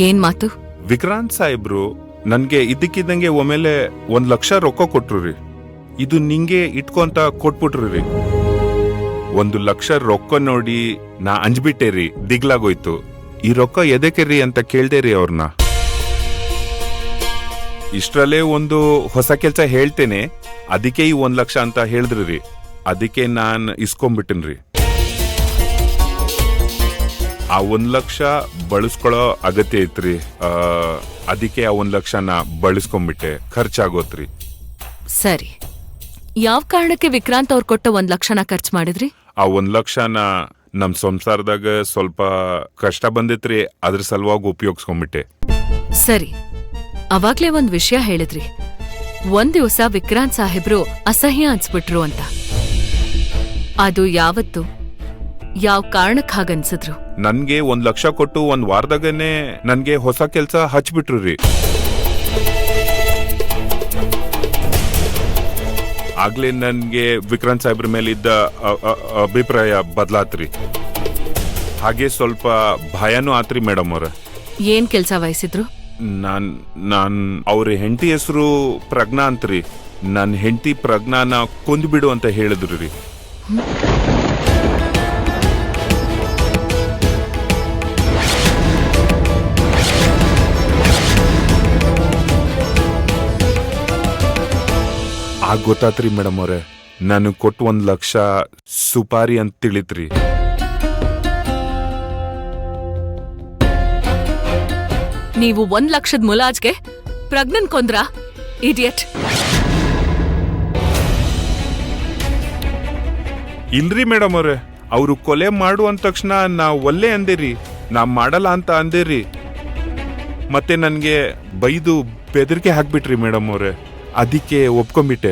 ಏನ್ ಮಾತು? ವಿಕ್ರಾಂತ್ ಸಾಹೇಬ್ರು ನನ್ಗೆ ಇದ್ದಕ್ಕಿದ್ದಂಗೆ ಒಮ್ಮೆಲೆ 1 ಲಕ್ಷ ರೊಕ್ಕ ಕೊಟ್ರು ರೀ. ಇದು ನಿಂಗೆ ಇಟ್ಕೊಂತ ಕೊಟ್ಬಿಟ್ರು ರೀ. 1 ಲಕ್ಷ ರೊಕ್ಕ ನೋಡಿ ನಾ ಅಂಜ್ಬಿಟ್ಟೆ ರೀ, ದಿಗ್ಲಾಗೋಯ್ತು. ಈ ರೊಕ್ಕ ಎದಕ್ಕೆ ರೀ ಅಂತ ಕೇಳ್ದೆ ರೀ ಅವ್ರನ್ನ. ಇಷ್ಟ್ರಲ್ಲೇ ಒಂದು ಹೊಸ ಕೆಲ್ಸ ಹೇಳ್ತೇನೆ, ಅದಕ್ಕೆ ಈ 1 ಲಕ್ಷ ಅಂತ ಹೇಳಿದ್ರಿ ರೀ. ಅದಕ್ಕೆ ನಾನ್ ಇಸ್ಕೊಂಡ್ಬಿಟ್ಟಿನ್ರಿ. ಆ 1 ಲಕ್ಷ ಬಳಸ್ಕೊಳ್ಳೋ ಅಗತ್ಯ ಐತ್ರಿ. ಅದಕ್ಕೆ ಆ 1 ಲಕ್ಷನ ಬಳಸ್ಕೊಂಡ್ಬಿಟ್ಟೆ, ಖರ್ಚಾಗೋತ್ರಿ. ಸರಿ, ಯಾವ ಕಾರಣಕ್ಕೆ ವಿಕ್ರಾಂತ್ ಅವ್ರು ಕೊಟ್ಟ 1 ಲಕ್ಷನ ಖರ್ಚು ಮಾಡಿದ್ರಿ? ಆ 1 ಲಕ್ಷನ ನಮ್ ಸಂಸಾರದಾಗ ಸ್ವಲ್ಪ ಕಷ್ಟ ಬಂದಿತ್ರಿ, ಅದ್ರ ಸಲುವಾಗಿ ಉಪಯೋಗಿಸ್ಕೊಂಡ್ಬಿಟ್ಟೆ. ಸರಿ, ಅವಾಗ್ಲೇ ಒಂದ್ ವಿಷಯ ಹೇಳಿದ್ರಿ. ಒಂದ್ ದಿವಸ ವಿಕ್ರಾಂತ್ ಸಾಹೇಬ್ರು ಅಸಹ್ಯ ಅನ್ಸ್ಬಿಟ್ರು ಅಂತ. ಅದು ಯಾವತ್ತು, ಯಾವ ಕಾರಣಕ್ ಹಾಗನ್ಸಿದ್ರು? ನನ್ಗೆ 1 ಲಕ್ಷ ಕೊಟ್ಟು 1 ವಾರದಾಗನೆ ನನ್ಗೆ ಹೊಸ ಕೆಲ್ಸ ಹಚ್ಬಿಟ್ರು ರೀ. ಆಗ್ಲೇ ನನ್ಗೆ ವಿಕ್ರಾಂತ್ ಸಾಹೇಬ್ರ ಮೇಲಿದ್ದ ಅಭಿಪ್ರಾಯ ಬದಲಾತ್ರಿ. ಹಾಗೆ ಸ್ವಲ್ಪ ಭಯನೂ ಆತ್ರಿ ಮೇಡಮ್ ಅವ್ರ. ಏನ್ ಕೆಲ್ಸ ವಹಿಸಿದ್ರು? ನಾನ್ ಅವ್ರ ಹೆಂಡತಿ ಹೆಸರು ಪ್ರಜ್ಞಾ ಅಂತ್ರಿ. ನನ್ ಹೆಂಡತಿ ಪ್ರಜ್ಞಾನ ಕೊಂದ್ಬಿಡು ಅಂತ ಹೇಳಿದ್ರು ರೀ. ಆಗ ಗೊತ್ತಾತ್ರಿ ಮೇಡಮ್ ಅವ್ರೆ, ನಾನು ಕೊಟ್ಟು 1 ಲಕ್ಷ ಸುಪಾರಿ ಅಂತ ತಿಳಿತ್ರಿ. ನೀವು 1 ಲಕ್ಷದ ಮುಲಾಜ್ಗೆ ಪ್ರಜ್ಞನ್ ಕೊಂದ್ರ? ಇಡಿಯಟ್! ಇಲ್ರಿ ಮೇಡಮ್ ಅವ್ರೆ, ಅವ್ರು ಕೊಲೆ ಮಾಡು ಅಂದ ತಕ್ಷಣ ನಾ ಒಲ್ಲೆ ಅಂದೇರಿ, ನಾ ಮಾಡಲ್ಲ ಅಂತ ಅಂದೇರಿ. ಮತ್ತೆ ನನ್ಗೆ ಬೈದು ಬೆದರಿಕೆ ಹಾಕ್ಬಿಟ್ರಿ ಮೇಡಮ್ ಅವ್ರೆ. ಅದಕ್ಕೆ ಒಪ್ಕೊಂಡ್ಬಿಟ್ಟೆ.